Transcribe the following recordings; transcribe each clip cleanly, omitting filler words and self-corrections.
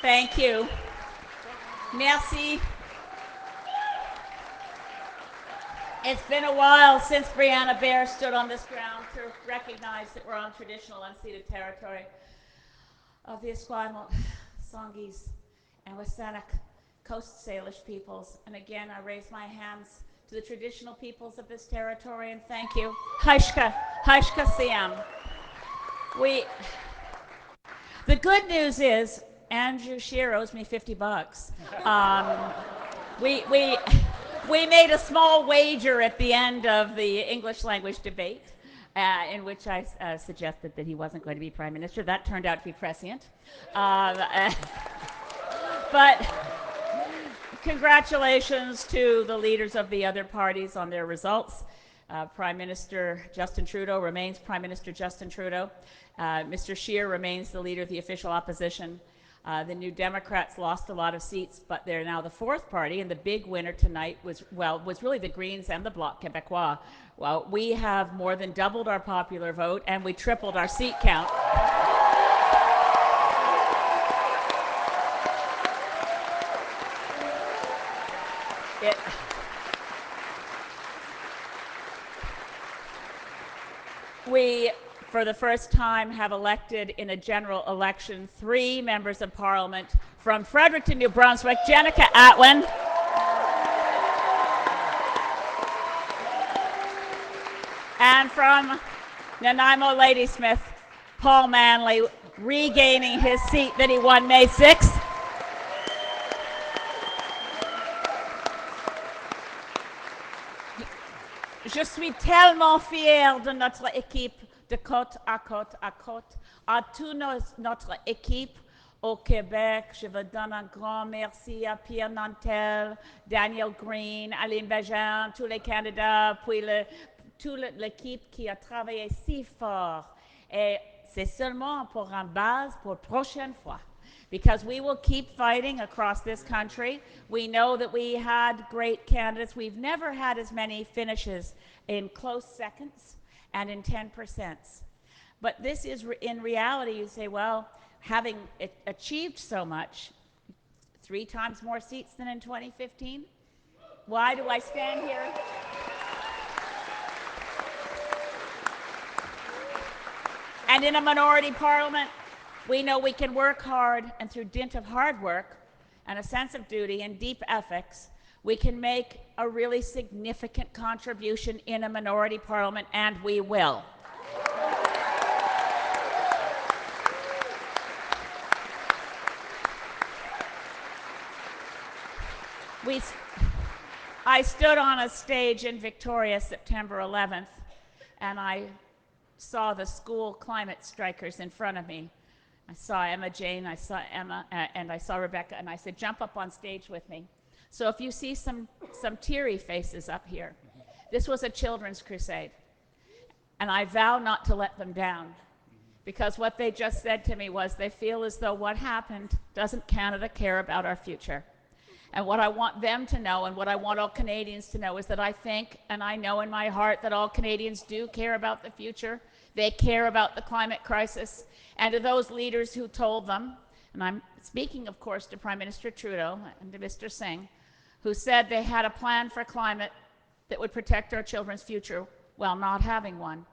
Thank you. Merci. It's been a while since Brianna Bear stood on this ground to recognize that we're on traditional unceded territory of the Esquimalt, Songhees, and Wasanuk Coast Salish peoples. And again, I raise my hands to the traditional peoples of this territory and thank you. Haishka, Haishka Siam. The good news is Andrew Scheer owes me $50. We made a small wager at the end of the English language debate in which I suggested that he wasn't going to be prime minister. That turned out to be prescient. But congratulations to the leaders of the other parties on their results. Prime Minister Justin Trudeau remains Prime Minister Justin Trudeau. Mr. Scheer remains the leader of the official opposition. The New Democrats lost a lot of seats, but they're now the fourth party, and the big winner tonight was really the Greens and the Bloc Québécois. Well, we have more than doubled our popular vote, and we tripled our seat count. We, for the first time, have elected in a general election 3 members of parliament from Fredericton, New Brunswick, Jenica Atwin, and from Nanaimo Ladysmith, Paul Manley, regaining his seat that he won May 6th. Je suis tellement fière de notre équipe de côte à côte à côte, à toute notre équipe au Québec. Je vous donne un grand merci à Pierre Nantel, Daniel Green, Aline Bajan, tous les candidats, puis toute l'équipe qui a travaillé si fort. Et c'est seulement pour une base pour la prochaine fois. Because we will keep fighting across this country. We know that we had great candidates. We've never had as many finishes in close seconds and in 10%. But this is, in reality, you say, well, having achieved so much, 3 times more seats than in 2015, why do I stand here? And in a minority parliament, we know we can work hard, and through dint of hard work and a sense of duty and deep ethics, we can make a really significant contribution in a minority parliament, and we will. I stood on a stage in Victoria September 11th, and I saw the school climate strikers in front of me. I saw Emma Jane, I saw Emma, and I saw Rebecca, and I said, jump up on stage with me. So if you see some teary faces up here, this was a children's crusade. And I vow not to let them down, because what they just said to me was they feel as though what happened doesn't Canada care about our future. And what I want them to know, and what I want all Canadians to know, is that I think, and I know in my heart, that all Canadians do care about the future. They care about the climate crisis. And to those leaders who told them, and I'm speaking, of course, to Prime Minister Trudeau and to Mr. Singh, who said they had a plan for climate that would protect our children's future while not having one.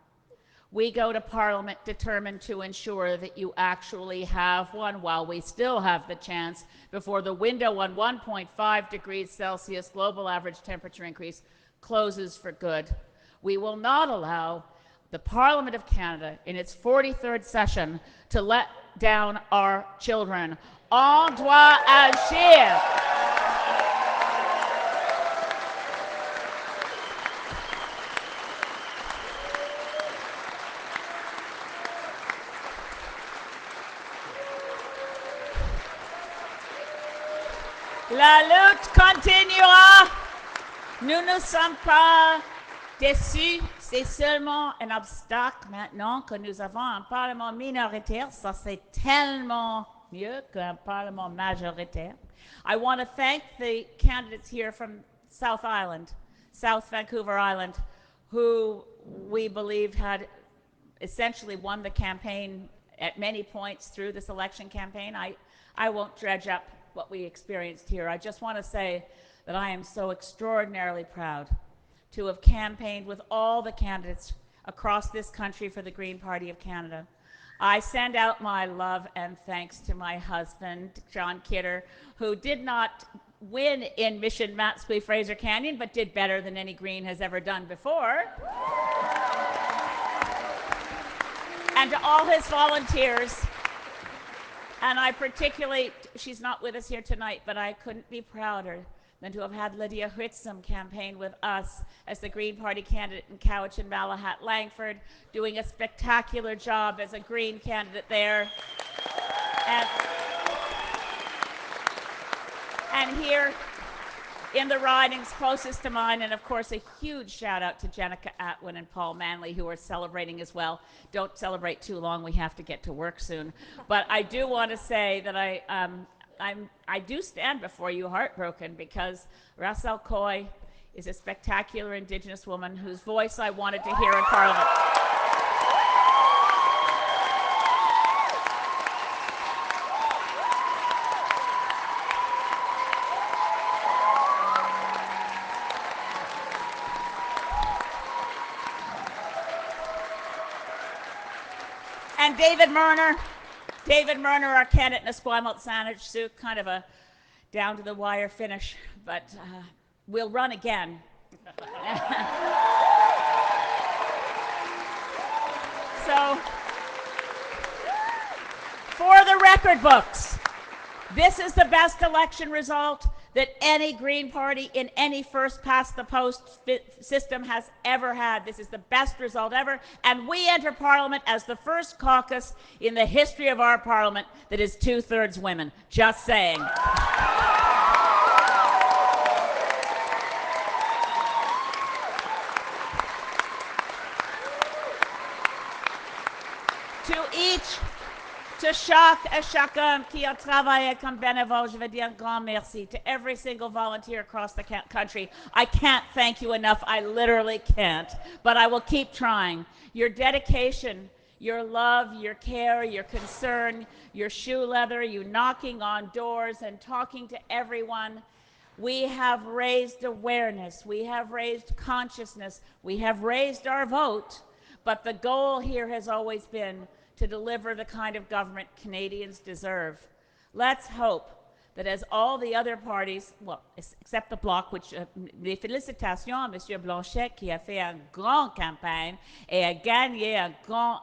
We go to Parliament determined to ensure that you actually have one while we still have the chance before the window on 1.5 degrees Celsius global average temperature increase closes for good. We will not allow the Parliament of Canada in its 43rd session to let down our children. On doit agir. La lutte continuera. Nous ne sommes pas déçus. C'est seulement un obstacle maintenant que nous avons un Parlement minoritaire. Ça, c'est tellement mieux qu'un Parlement majoritaire. I want to thank the candidates here from South Island, South Vancouver Island, who we believed had essentially won the campaign at many points through this election campaign. I won't dredge up what we experienced here. I just want to say that I am so extraordinarily proud to have campaigned with all the candidates across this country for the Green Party of Canada. I send out my love and thanks to my husband, John Kidder, who did not win in Mission Matsui Fraser Canyon, but did better than any Green has ever done before. And to all his volunteers. And I particularly, she's not with us here tonight, but I couldn't be prouder than to have had Lydia Whitsom campaign with us as the Green Party candidate in Cowichan, Malahat, Langford, doing a spectacular job as a Green candidate there. And here in the ridings closest to mine, and of course a huge shout out to Jenica Atwin and Paul Manley, who are celebrating as well. Don't celebrate too long, we have to get to work soon. But I do want to say that I do stand before you heartbroken, because Russell Coy is a spectacular Indigenous woman whose voice I wanted to hear in Parliament. And David Murner, our candidate in Esquimalt Saanich Sioux, kind of a down to the wire finish, but we'll run again. So, for the record books, this is the best election result that any Green Party in any first past the post system has ever had. This is the best result ever, and we enter Parliament as the first caucus in the history of our Parliament that is 2/3 women. Just saying. To chaque et chacun qui a travaillé comme bénévole, je veux dire un grand merci. To every single volunteer across the country, I can't thank you enough. I literally can't. But I will keep trying. Your dedication, your love, your care, your concern, your shoe leather, you knocking on doors and talking to everyone. We have raised awareness. We have raised consciousness. We have raised our vote. But the goal here has always been to deliver the kind of government Canadians deserve. Let's hope that as all the other parties, well, except the Bloc, which, les félicitations à M. Blanchet, qui a fait une grande campagne et a gagné une grande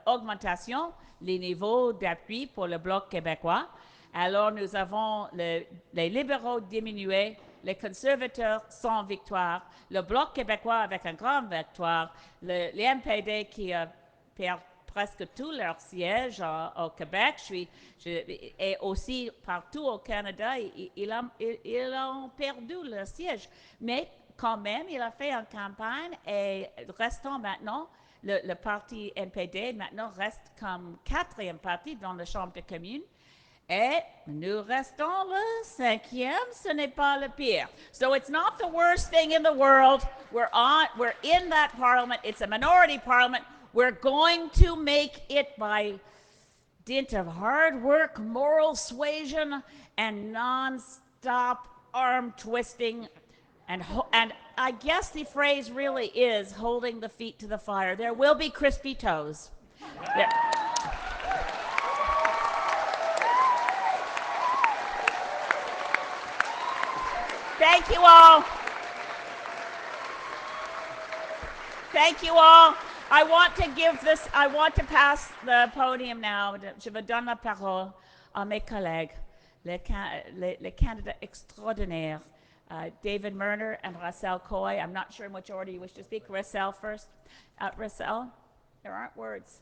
augmentation les niveaux d'appui pour le Bloc québécois. Alors nous avons les libéraux diminués, les conservateurs sans victoire, le Bloc québécois avec une grande victoire, les NPD qui perdent presque tous leurs sièges au Québec, et aussi partout au Canada, ils ont perdu leur siège. Mais quand même, il a fait une campagne, et restant maintenant, le parti NPD maintenant reste comme 4e parti dans la Chambre des communes. Et nous restons le 5e, ce n'est pas le pire. So it's not the worst thing in the world. We're in that parliament. It's a minority parliament. We're going to make it by dint of hard work, moral suasion, and non-stop arm twisting. And I guess the phrase really is holding the feet to the fire. There will be crispy toes. Thank you all. Thank you all. I want to pass the podium now. Je vous donne la parole à mes collègues, les candidats extraordinaires, David Murner and Russell Coy. I'm not sure in which order you wish to speak. Russell first. Russell, there aren't words.